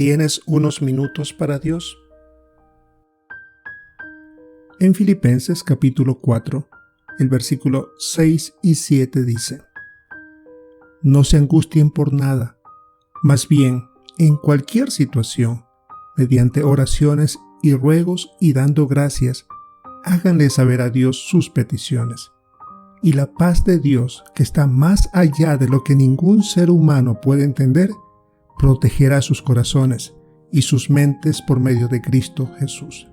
¿Tienes unos minutos para Dios? En Filipenses capítulo 4, el versículo 6 y 7 dice: No se angustien por nada, más bien, en cualquier situación, mediante oraciones y ruegos y dando gracias, háganle saber a Dios sus peticiones. Y la paz de Dios, que está más allá de lo que ningún ser humano puede entender, protegerá sus corazones y sus mentes por medio de Cristo Jesús.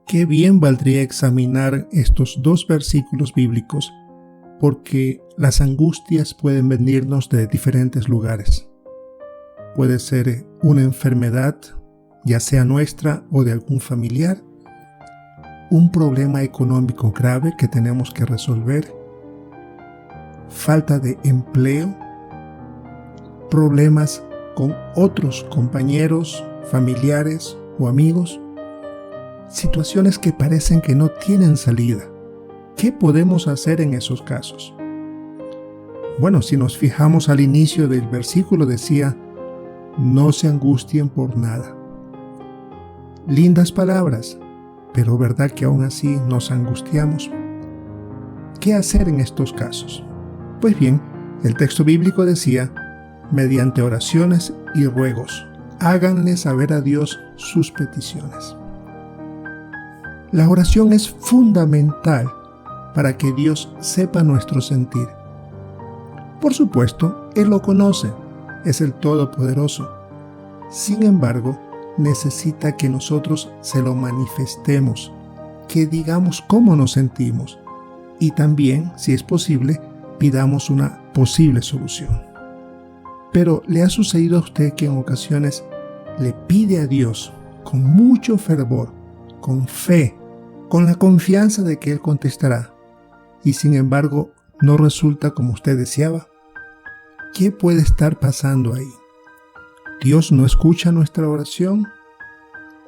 Qué bien valdría examinar estos dos versículos bíblicos, porque las angustias pueden venirnos de diferentes lugares. Puede ser una enfermedad, ya sea nuestra o de algún familiar, un problema económico grave que tenemos que resolver, falta de empleo, problemas con otros compañeros, familiares o amigos, situaciones que parecen que no tienen salida. ¿Qué podemos hacer en esos casos? Bueno, si nos fijamos al inicio del versículo decía: no se angustien por nada. Lindas palabras, pero ¿verdad que aún así nos angustiamos? ¿Qué hacer en estos casos? Pues bien, el texto bíblico decía: mediante oraciones y ruegos, háganle saber a Dios sus peticiones. La oración es fundamental para que Dios sepa nuestro sentir. Por supuesto, Él lo conoce, es el Todopoderoso. Sin embargo, necesita que nosotros se lo manifestemos, que digamos cómo nos sentimos y también, si es posible, pidamos una posible solución. Pero ¿le ha sucedido a usted que en ocasiones le pide a Dios con mucho fervor, con fe, con la confianza de que Él contestará, y sin embargo no resulta como usted deseaba? ¿Qué puede estar pasando ahí? ¿Dios no escucha nuestra oración?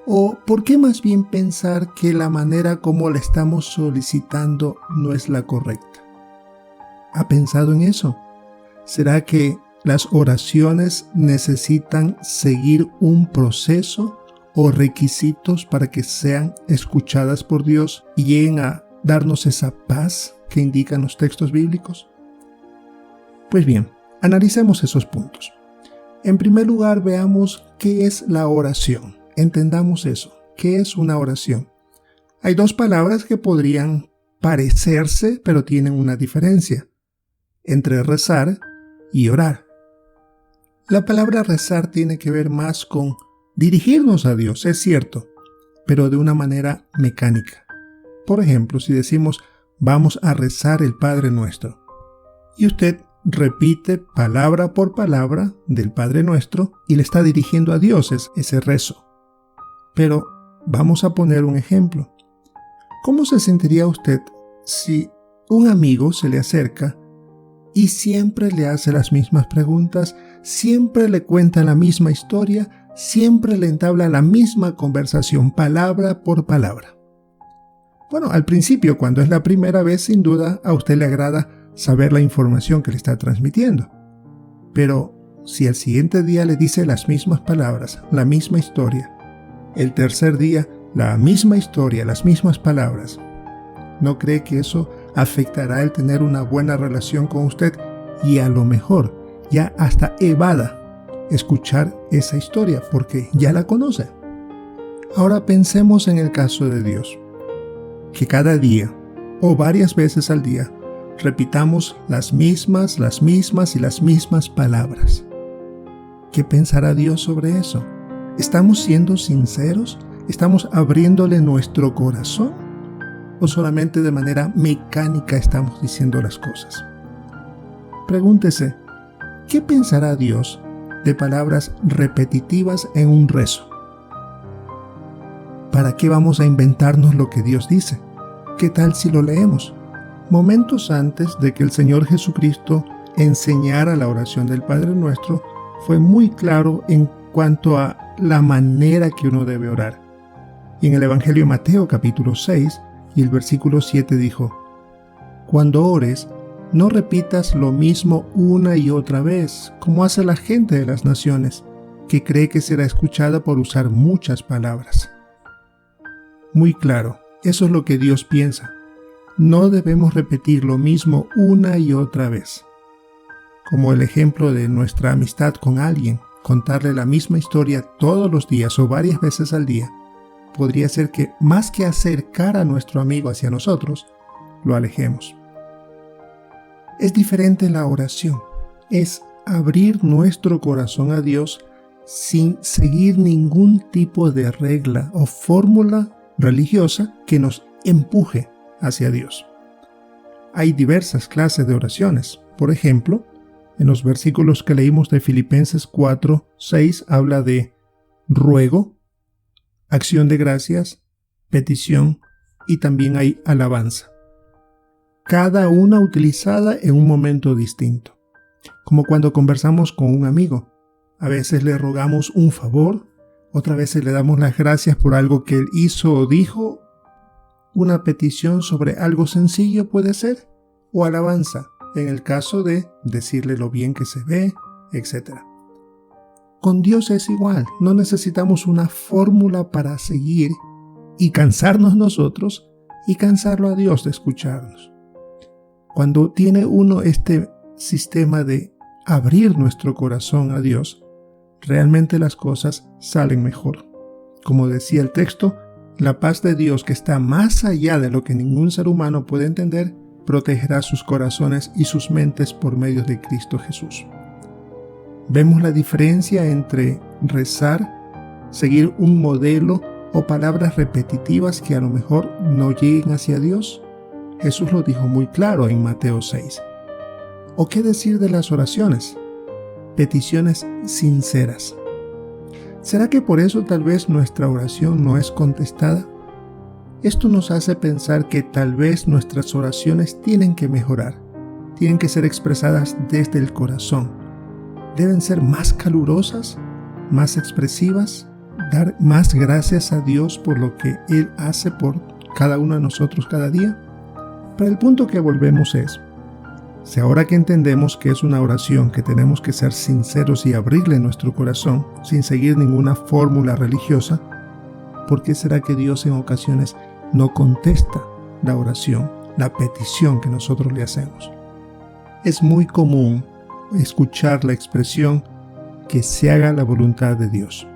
¿O por qué más bien pensar que la manera como la estamos solicitando no es la correcta? ¿Ha pensado en eso? ¿Será que las oraciones necesitan seguir un proceso o requisitos para que sean escuchadas por Dios y lleguen a darnos esa paz que indican los textos bíblicos? Pues bien, analicemos esos puntos. En primer lugar, veamos qué es la oración. Entendamos eso. ¿Qué es una oración? Hay dos palabras que podrían parecerse, pero tienen una diferencia entre rezar y orar. La palabra rezar tiene que ver más con dirigirnos a Dios, es cierto, pero de una manera mecánica. Por ejemplo, si decimos: vamos a rezar el Padre Nuestro, y usted repite palabra por palabra del Padre Nuestro y le está dirigiendo a Dios ese rezo. Pero vamos a poner un ejemplo. ¿Cómo se sentiría usted si un amigo se le acerca y siempre le hace las mismas preguntas, siempre le cuenta la misma historia, siempre le entabla la misma conversación, palabra por palabra? Bueno, al principio, cuando es la primera vez, sin duda a usted le agrada saber la información que le está transmitiendo. Pero si al siguiente día le dice las mismas palabras, la misma historia, el tercer día la misma historia, las mismas palabras, ¿no cree que eso afectará el tener una buena relación con usted y a lo mejor ya hasta evada escuchar esa historia porque ya la conoce? Ahora pensemos en el caso de Dios, que cada día o varias veces al día repitamos las mismas palabras. ¿Qué pensará Dios sobre eso? ¿Estamos siendo sinceros? ¿Estamos abriéndole nuestro corazón? ¿O solamente de manera mecánica estamos diciendo las cosas? Pregúntese, ¿qué pensará Dios de palabras repetitivas en un rezo? ¿Para qué vamos a inventarnos lo que Dios dice? ¿Qué tal si lo leemos? Momentos antes de que el Señor Jesucristo enseñara la oración del Padre Nuestro, fue muy claro en cuanto a la manera que uno debe orar. Y en el Evangelio de Mateo capítulo 6 y el versículo 7 dijo: Cuando ores, no repitas lo mismo una y otra vez, como hace la gente de las naciones, que cree que será escuchada por usar muchas palabras. Muy claro, eso es lo que Dios piensa. No debemos repetir lo mismo una y otra vez. Como el ejemplo de nuestra amistad con alguien, contarle la misma historia todos los días o varias veces al día, podría ser que más que acercar a nuestro amigo hacia nosotros, lo alejemos. Es diferente la oración. Es abrir nuestro corazón a Dios sin seguir ningún tipo de regla o fórmula religiosa que nos empuje hacia Dios. Hay diversas clases de oraciones. Por ejemplo, en los versículos que leímos de Filipenses 4:6 habla de ruego, acción de gracias, petición y también hay alabanza. Cada una utilizada en un momento distinto. Como cuando conversamos con un amigo. A veces le rogamos un favor, otras veces le damos las gracias por algo que él hizo o dijo. Una petición sobre algo sencillo puede ser, o alabanza, en el caso de decirle lo bien que se ve, etc. Con Dios es igual, no necesitamos una fórmula para seguir y cansarnos nosotros y cansarlo a Dios de escucharnos. Cuando tiene uno este sistema de abrir nuestro corazón a Dios, realmente las cosas salen mejor. Como decía el texto, la paz de Dios, que está más allá de lo que ningún ser humano puede entender, protegerá sus corazones y sus mentes por medio de Cristo Jesús. Vemos la diferencia entre rezar, seguir un modelo o palabras repetitivas que a lo mejor no lleguen hacia Dios. Jesús lo dijo muy claro en Mateo 6. ¿O qué decir de las oraciones? Peticiones sinceras. ¿Será que por eso tal vez nuestra oración no es contestada? Esto nos hace pensar que tal vez nuestras oraciones tienen que mejorar, tienen que ser expresadas desde el corazón. Deben ser más calurosas, más expresivas, dar más gracias a Dios por lo que Él hace por cada uno de nosotros cada día. Pero el punto que volvemos es, si ahora que entendemos que es una oración que tenemos que ser sinceros y abrirle nuestro corazón sin seguir ninguna fórmula religiosa, ¿por qué será que Dios en ocasiones no contesta la oración, la petición que nosotros le hacemos? Es muy común escuchar la expresión que se haga la voluntad de Dios.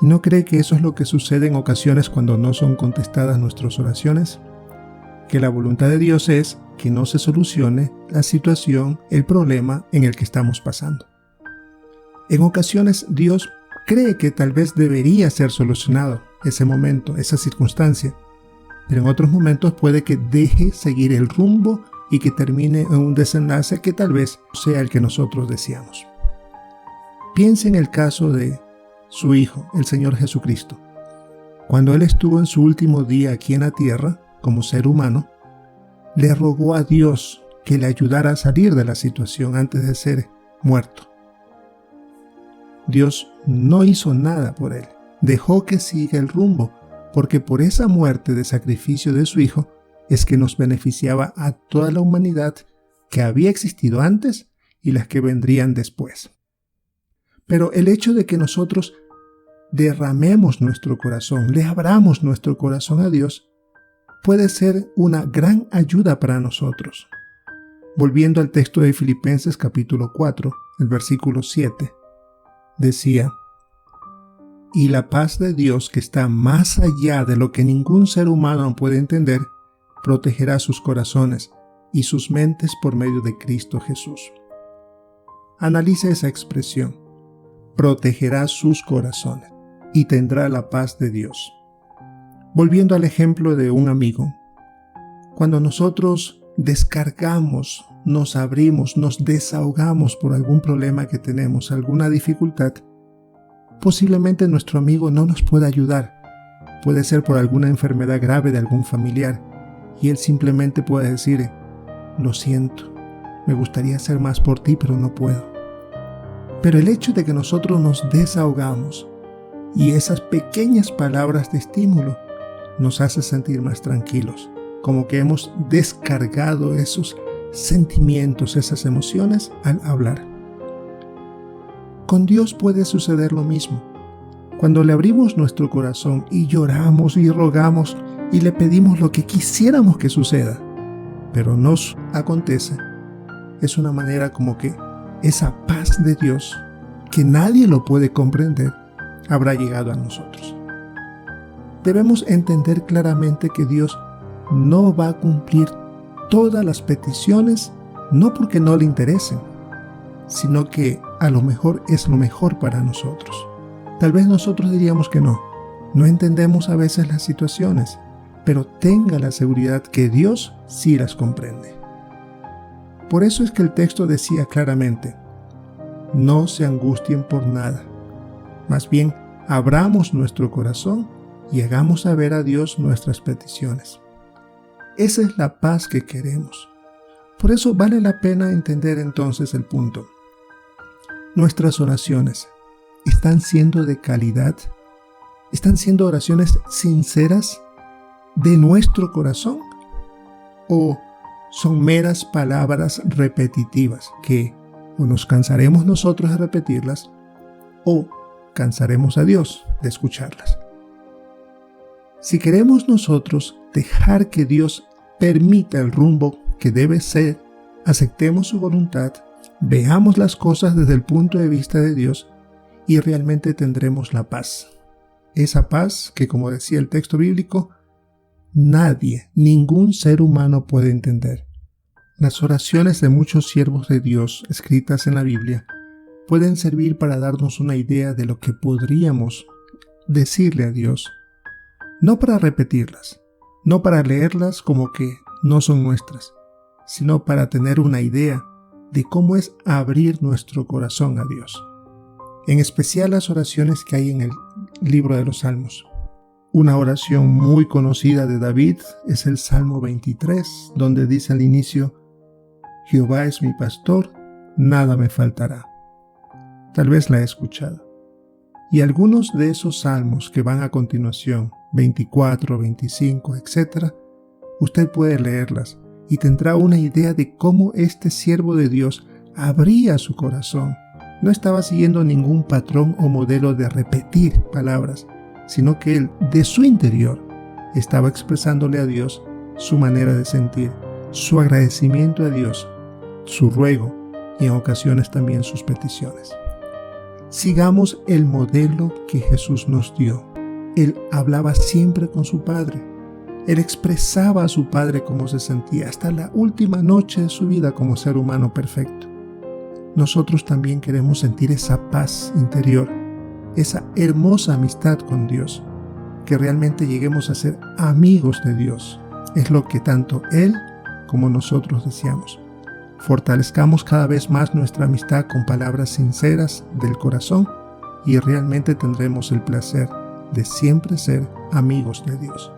¿Y no cree que eso es lo que sucede en ocasiones cuando no son contestadas nuestras oraciones? Que la voluntad de Dios es que no se solucione la situación, el problema en el que estamos pasando. En ocasiones Dios cree que tal vez debería ser solucionado ese momento, esa circunstancia, pero en otros momentos puede que deje seguir el rumbo y que termine en un desenlace que tal vez sea el que nosotros deseamos. Piense en el caso de su Hijo, el Señor Jesucristo. Cuando Él estuvo en su último día aquí en la tierra, como ser humano, le rogó a Dios que le ayudara a salir de la situación antes de ser muerto. Dios no hizo nada por él, dejó que siga el rumbo, porque por esa muerte de sacrificio de su Hijo es que nos beneficiaba a toda la humanidad que había existido antes y las que vendrían después. Pero el hecho de que nosotros derramemos nuestro corazón, le abramos nuestro corazón a Dios, puede ser una gran ayuda para nosotros. Volviendo al texto de Filipenses capítulo 4, el versículo 7, decía: y la paz de Dios, que está más allá de lo que ningún ser humano puede entender, protegerá sus corazones y sus mentes por medio de Cristo Jesús. Analice esa expresión: protegerá sus corazones y tendrá la paz de Dios. Volviendo al ejemplo de un amigo, cuando nosotros descargamos, nos abrimos, nos desahogamos por algún problema que tenemos, alguna dificultad, posiblemente nuestro amigo no nos pueda ayudar. Puede ser por alguna enfermedad grave de algún familiar y él simplemente puede decir: lo siento, me gustaría hacer más por ti, pero no puedo. Pero el hecho de que nosotros nos desahogamos y esas pequeñas palabras de estímulo nos hace sentir más tranquilos, como que hemos descargado esos sentimientos, esas emociones al hablar. Con Dios puede suceder lo mismo. Cuando le abrimos nuestro corazón y lloramos y rogamos y le pedimos lo que quisiéramos que suceda, pero no acontece, es una manera como que esa paz de Dios, que nadie lo puede comprender, habrá llegado a nosotros. Debemos entender claramente que Dios no va a cumplir todas las peticiones, no porque no le interesen, sino que a lo mejor es lo mejor para nosotros. Tal vez nosotros diríamos que no entendemos a veces las situaciones, pero tenga la seguridad que Dios sí las comprende. Por eso es que el texto decía claramente: no se angustien por nada, más bien abramos nuestro corazón y hagamos saber a Dios nuestras peticiones. Esa es la paz que queremos. Por eso vale la pena entender entonces el punto. Nuestras oraciones están siendo de calidad, están siendo oraciones sinceras de nuestro corazón, o son meras palabras repetitivas que o nos cansaremos nosotros de repetirlas o cansaremos a Dios de escucharlas. Si queremos nosotros dejar que Dios permita el rumbo que debe ser, aceptemos su voluntad, veamos las cosas desde el punto de vista de Dios y realmente tendremos la paz. Esa paz que, como decía el texto bíblico, nadie, ningún ser humano puede entender. Las oraciones de muchos siervos de Dios escritas en la Biblia pueden servir para darnos una idea de lo que podríamos decirle a Dios, no para repetirlas, no para leerlas como que no son nuestras, sino para tener una idea de cómo es abrir nuestro corazón a Dios. En especial las oraciones que hay en el libro de los Salmos. Una oración muy conocida de David es el Salmo 23, donde dice al inicio: Jehová es mi pastor, nada me faltará. Tal vez la he escuchado. Y algunos de esos salmos que van a continuación, 24, 25, etc., usted puede leerlas y tendrá una idea de cómo este siervo de Dios abría su corazón. No estaba siguiendo ningún patrón o modelo de repetir palabras, sino que él, de su interior, estaba expresándole a Dios su manera de sentir, su agradecimiento a Dios, su ruego y en ocasiones también sus peticiones. Sigamos el modelo que Jesús nos dio. Él hablaba siempre con su Padre. Él expresaba a su Padre cómo se sentía hasta la última noche de su vida como ser humano perfecto. Nosotros también queremos sentir esa paz interior, esa hermosa amistad con Dios, que realmente lleguemos a ser amigos de Dios. Es lo que tanto Él como nosotros deseamos. Fortalezcamos cada vez más nuestra amistad con palabras sinceras del corazón y realmente tendremos el placer de siempre ser amigos de Dios.